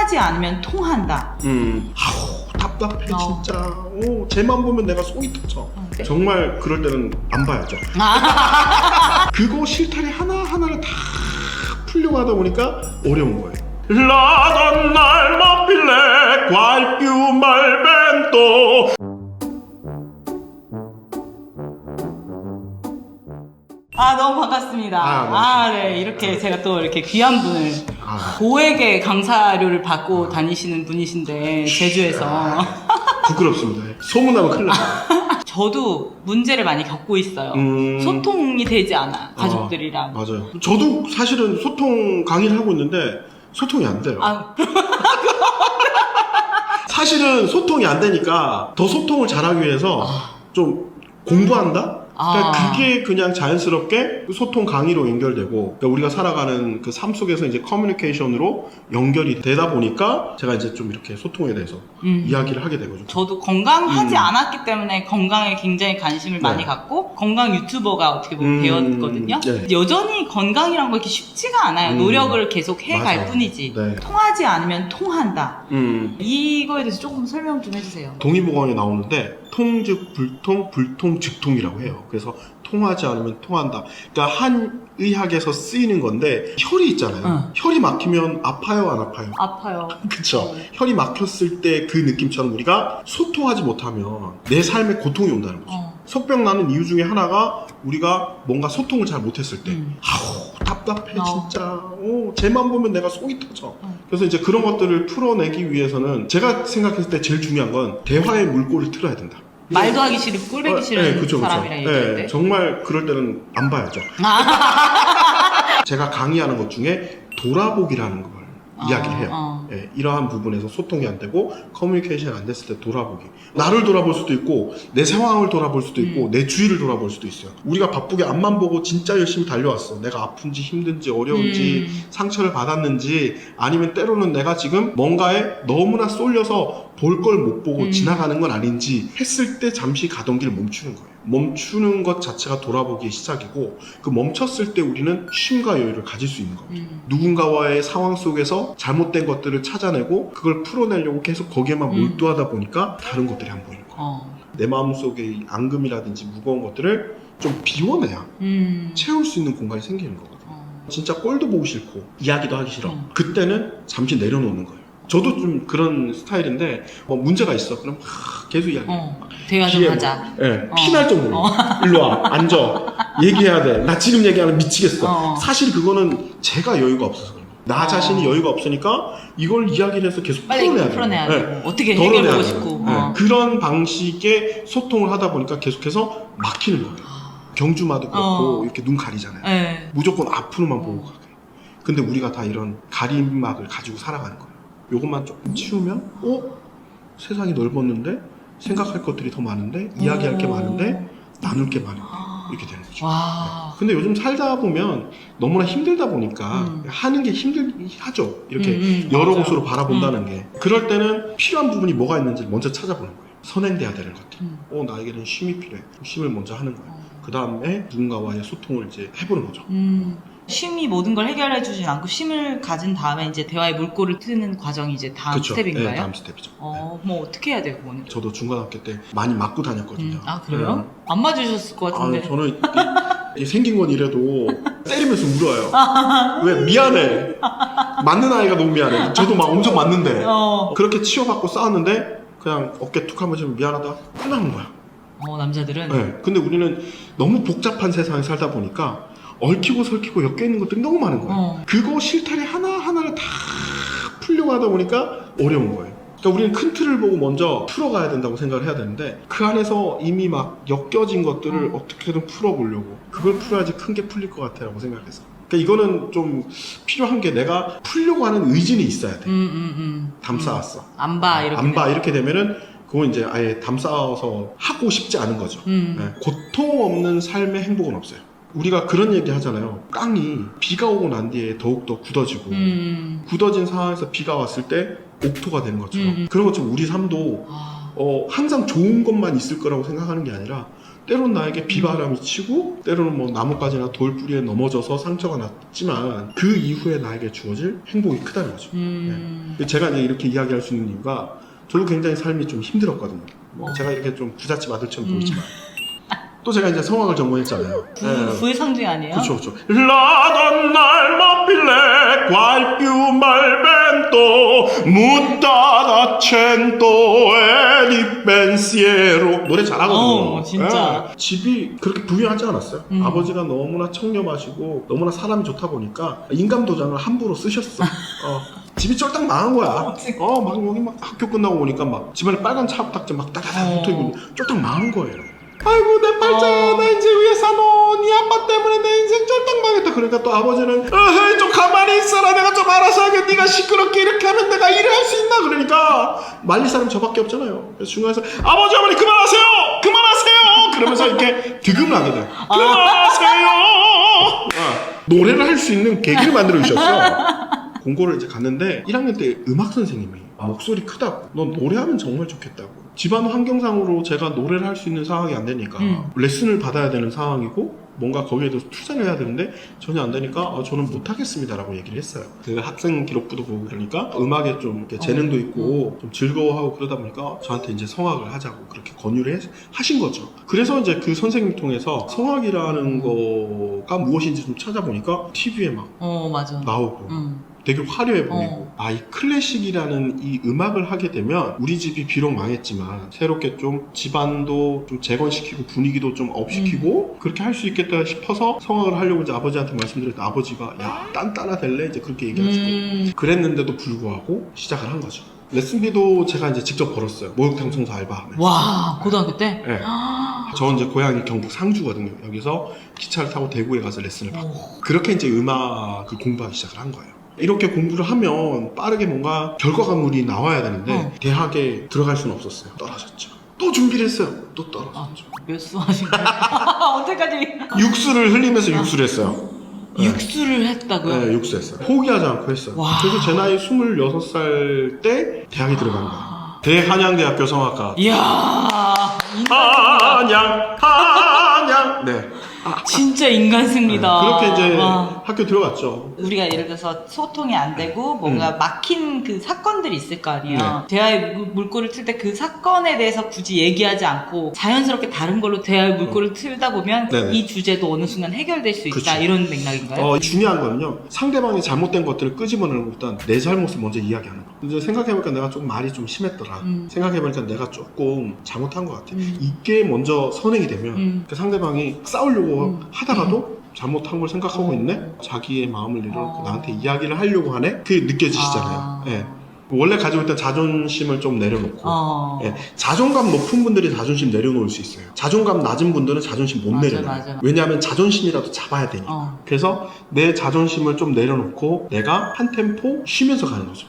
통하지 않으면 통한다. 아우 답답해 진짜. 쟤만 보면 내가 속이 터져. 정말 그럴 때는 안 봐야죠. 그거 실타래 하나하나를 다 풀려고 하다 보니까 어려운 거예요. La donna il mobile qual più malvento. 너무 반갑습니다. 반갑습니다. 네. 이렇게 제가 또 이렇게 귀한 분을 고액의 강사료를 받고 다니시는 분이신데, 제주에서. 부끄럽습니다. 소문나면 큰일 나요. 저도 문제를 많이 겪고 있어요. 소통이 되지 않아, 가족들이랑. 맞아요. 저도 사실은 소통 강의를 하고 있는데 소통이 안 돼요. 사실은 소통이 안 되니까 더 소통을 잘하기 위해서 좀 공부한다? 그러니까 그게 그냥 자연스럽게 소통 강의로 연결되고, 그러니까 우리가 살아가는 그 삶 속에서 이제 커뮤니케이션으로 연결이 되다 보니까 제가 이제 좀 이렇게 소통에 대해서 이야기를 하게 되거든요. 저도 건강하지 않았기 때문에 건강에 굉장히 관심을 많이 갖고 건강 유튜버가 어떻게 보면 되었거든요. 네. 여전히 건강이란 거 이렇게 쉽지가 않아요. 노력을 계속 해갈 뿐이지. 네. 통하지 않으면 통한다. 이거에 대해서 조금 설명 좀 해주세요. 동의보감에 나오는데 통즉 불통, 불통 즉통이라고 해요. 그래서 통하지 않으면 통한다. 그러니까 한 의학에서 쓰이는 건데, 혈이 있잖아요. 혈이 막히면 아파요, 안 아파요? 아파요. 그쵸. 혈이 막혔을 때 그 느낌처럼 우리가 소통하지 못하면 내 삶에 고통이 온다는 거죠. 속병 나는 이유 중에 하나가 우리가 뭔가 소통을 잘 못했을 때 아우 답답해 진짜. 쟤만 보면 내가 속이 터져. 그래서 이제 그런 것들을 풀어내기 위해서는 제가 생각했을 때 제일 중요한 건 대화의 물꼬를 틀어야 된다. 말도 하기 싫고 꼴보기 싫은 그쵸. 사람이랑 얘기할 때. 정말 그럴 때는 안 봐야죠. 제가 강의하는 것 중에 돌아보기라는 걸 이야기를 해요. 이러한 부분에서 소통이 안 되고 커뮤니케이션이 안 됐을 때 돌아보기. 나를 돌아볼 수도 있고 내 상황을 돌아볼 수도 있고 내 주위를 돌아볼 수도 있어요. 우리가 바쁘게 앞만 보고 진짜 열심히 달려왔어. 내가 아픈지 힘든지 어려운지 상처를 받았는지, 아니면 때로는 내가 지금 뭔가에 너무나 쏠려서 볼 걸 못 보고 지나가는 건 아닌지 했을 때 잠시 가던 길을 멈추는 거예요. 멈추는 것 자체가 돌아보기의 시작이고, 그 멈췄을 때 우리는 쉼과 여유를 가질 수 있는 겁니다. 누군가와의 상황 속에서 잘못된 것들을 찾아내고 그걸 풀어내려고 계속 거기에만 몰두하다 보니까 다른 것들이 안 보이는 거예요. 내 마음속에 이 앙금이라든지 무거운 것들을 좀 비워내야 채울 수 있는 공간이 생기는 거거든요. 진짜 꼴도 보기 싫고 이야기도 하기 싫어. 그때는 잠시 내려놓는 거예요. 저도 좀 그런 스타일인데 문제가 있어. 그럼 계속 이야기. 대화 좀 하자. 피날 정도로. 일로 와, 앉아. 얘기해야 돼. 나 지금 얘기하면 미치겠어. 사실 그거는 제가 여유가 없어서 그래요. 나 자신이 여유가 없으니까 이걸 이야기를 해서 계속 풀어내야 돼요. 어떻게 해결하고 싶고. 그런 방식의 소통을 하다 보니까 계속해서 막히는 거예요. 경주마도 그렇고 이렇게 눈 가리잖아요. 무조건 앞으로만 보고 가요. 근데 우리가 다 이런 가림막을 가지고 살아가는 거예요. 요것만 조금 치우면 세상이 넓었는데 생각할 것들이 더 많은데 이야기할 게 많은데 나눌 게 많은데 이렇게 되는 거죠. 근데 요즘 살다 보면 너무나 힘들다 보니까 하는 게 힘들하죠. 이렇게 여러 곳으로 바라본다는 게. 그럴 때는 필요한 부분이 뭐가 있는지 먼저 찾아보는 거예요. 선행돼야 되는 것들. 나에게는 쉼이 필요해. 쉼을 먼저 하는 거예요. 그 다음에 누군가와의 소통을 이제 해보는 거죠. 쉼이 모든 걸 해결해 주진 않고 쉼을 가진 다음에 이제 대화의 물꼬를 트는 과정이 이제 다음 스텝인가요? 네, 다음 스텝이죠. 뭐 어떻게 해야 돼요, 그거는? 저도 중고등학교 때 많이 맞고 다녔거든요. 그래요? 안 맞으셨을 것 같은데. 저는 생긴 건 이래도 때리면서 울어요. 왜? 미안해. 맞는 아이가 너무 미안해. 저도 막 엄청 맞는데 그렇게 치워받고 싸웠는데 그냥 어깨 툭 한번 치면 미안하다 끝나는 거야. 남자들은? 네. 근데 우리는 너무 복잡한 세상에 살다 보니까 얽히고 설키고 엮여있는 것들이 너무 많은 거예요. 그거 실타래 하나하나를 다 풀려고 하다 보니까 어려운 거예요. 그러니까 우리는 큰 틀을 보고 먼저 풀어가야 된다고 생각을 해야 되는데, 그 안에서 이미 막 엮여진 것들을 어떻게든 풀어보려고, 그걸 풀어야지 큰 게 풀릴 것 같아라고 생각해서. 그러니까 이거는 좀 필요한 게 내가 풀려고 하는 의지는 있어야 돼. 담 쌓았어. 안 봐, 이렇게. 안 봐, 이렇게 되면은 그건 이제 아예 담 쌓아서 하고 싶지 않은 거죠. 네. 고통 없는 삶의 행복은 없어요. 우리가 그런 얘기 하잖아요. 땅이 비가 오고 난 뒤에 더욱더 굳어지고 굳어진 상황에서 비가 왔을 때 옥토가 되는 것처럼 그런 것처럼 우리 삶도 항상 좋은 것만 있을 거라고 생각하는 게 아니라 때로는 나에게 비바람이 치고 때로는 뭐 나뭇가지나 돌뿌리에 넘어져서 상처가 났지만 그 이후에 나에게 주어질 행복이 크다는 거죠. 네. 제가 이제 이렇게 이야기할 수 있는 이유가 저도 굉장히 삶이 좀 힘들었거든요. 뭐 제가 이렇게 좀 부잣집 아들처럼 보이지만 또 제가 이제 성악을 전공했잖아요. 부의 상징 아니에요? 그렇죠. 라던날 마필레 qualche malvento mutada cento e di pensiero 노래 잘하거든요. 진짜. 예. 집이 그렇게 부유하지 않았어요. 아버지가 너무나 청렴하시고 너무나 사람이 좋다 보니까 인감 도장을 함부로 쓰셨어. 집이 쫄딱 망한 거야. 막 여기 막 학교 끝나고 오니까 막 집안에 빨간 차딱지 막 따다닥 붙어있고 쫄딱 망한 거예요. 아이고 내 팔자야 나 이제 위에 사노 네 아빠 때문에 내 인생 쫄딱 망했다. 그러니까 또 아버지는 어허이 좀 가만히 있어라 내가 좀 알아서 하게 네가 시끄럽게 이렇게 하면 내가 일을 할 수 있나. 그러니까 말릴 사람 저밖에 없잖아요. 그래서 중간에서 아버지 어머니 그만하세요 그러면서 이렇게 득음을 하게 돼. 그만하세요. 노래를 할 수 있는 계기를 만들어 주셨어. 공고를 이제 갔는데 1학년 때 음악 선생님이 목소리 크다고 너 노래하면 정말 좋겠다고. 집안 환경상으로 제가 노래를 할 수 있는 상황이 안 되니까 레슨을 받아야 되는 상황이고 뭔가 거기에 대해서 투자를 해야 되는데 전혀 안 되니까 저는 못하겠습니다 라고 얘기를 했어요. 그 학생 기록부도 보고 그러니까 음악에 좀 이렇게 재능도 있고 좀 즐거워하고 그러다 보니까 저한테 이제 성악을 하자고 그렇게 권유를 하신 거죠. 그래서 이제 그 선생님 통해서 성악이라는 거가 무엇인지 좀 찾아보니까 TV에 막 맞아. 나오고 되게 화려해 보이고 이 클래식이라는 이 음악을 하게 되면 우리 집이 비록 망했지만 새롭게 좀 집안도 좀 재건시키고 분위기도 좀 업시키고 그렇게 할 수 있겠다 싶어서 성악을 하려고 이제 아버지한테 말씀드렸더니 아버지가 야 딴따라 될래? 이제 그렇게 얘기하시고 그랬는데도 불구하고 시작을 한 거죠. 레슨비도 제가 이제 직접 벌었어요. 목욕탕 청소 알바하면서. 와 고등학교 때? 네. 저 이제 고향이 경북 상주거든요. 여기서 기차를 타고 대구에 가서 레슨을 받고 그렇게 이제 음악을 공부하기 시작을 한 거예요. 이렇게 공부를 하면 빠르게 뭔가 결과물이 나와야 되는데 대학에 들어갈 수는 없었어요. 떨어졌죠. 또 준비를 했어요. 또 떨어졌죠. 몇 수 하신 거예요? 언제까지? 육수를 흘리면서 육수를 했어요. 육수를 했다고요? 네, 육수했어요. 포기하지 않고 했어요. 와. 그래서 제 나이 26살 때 대학에 들어간 거예요. 대한양대학교 성악과. 이야 한양. 네. 진짜 인간승리다. 그렇게 이제 와. 학교 들어갔죠. 우리가 예를 들어서 소통이 안 되고 뭔가 막힌 그 사건들이 있을 거 아니에요. 대화의 물꼬를 틀 때 그 사건에 대해서 굳이 얘기하지 않고 자연스럽게 다른 걸로 대화의 물꼬를 틀다 보면 네네. 이 주제도 어느 순간 해결될 수 있다. 그쵸. 이런 맥락인가요? 중요한 거는요. 상대방이 잘못된 것들을 끄집어내는 것보단 내 잘못을 먼저 이야기하는 거. 이제 생각해보니까 내가 좀 말이 좀 심했더라. 생각해보니까 내가 조금 잘못한 것 같아. 이게 먼저 선행이 되면 그 상대방이 싸우려고 하다가도 잘못한 걸 생각하고 있네? 자기의 마음을 내려놓고 나한테 이야기를 하려고 하네? 그게 느껴지시잖아요. 예. 원래 가지고 있던 자존심을 좀 내려놓고 예. 자존감 높은 분들이 자존심 내려놓을 수 있어요. 자존감 낮은 분들은 자존심 못 내려놔요. 맞아. 왜냐하면 자존심이라도 잡아야 되니까. 그래서 내 자존심을 좀 내려놓고 내가 한 템포 쉬면서 가는 거죠.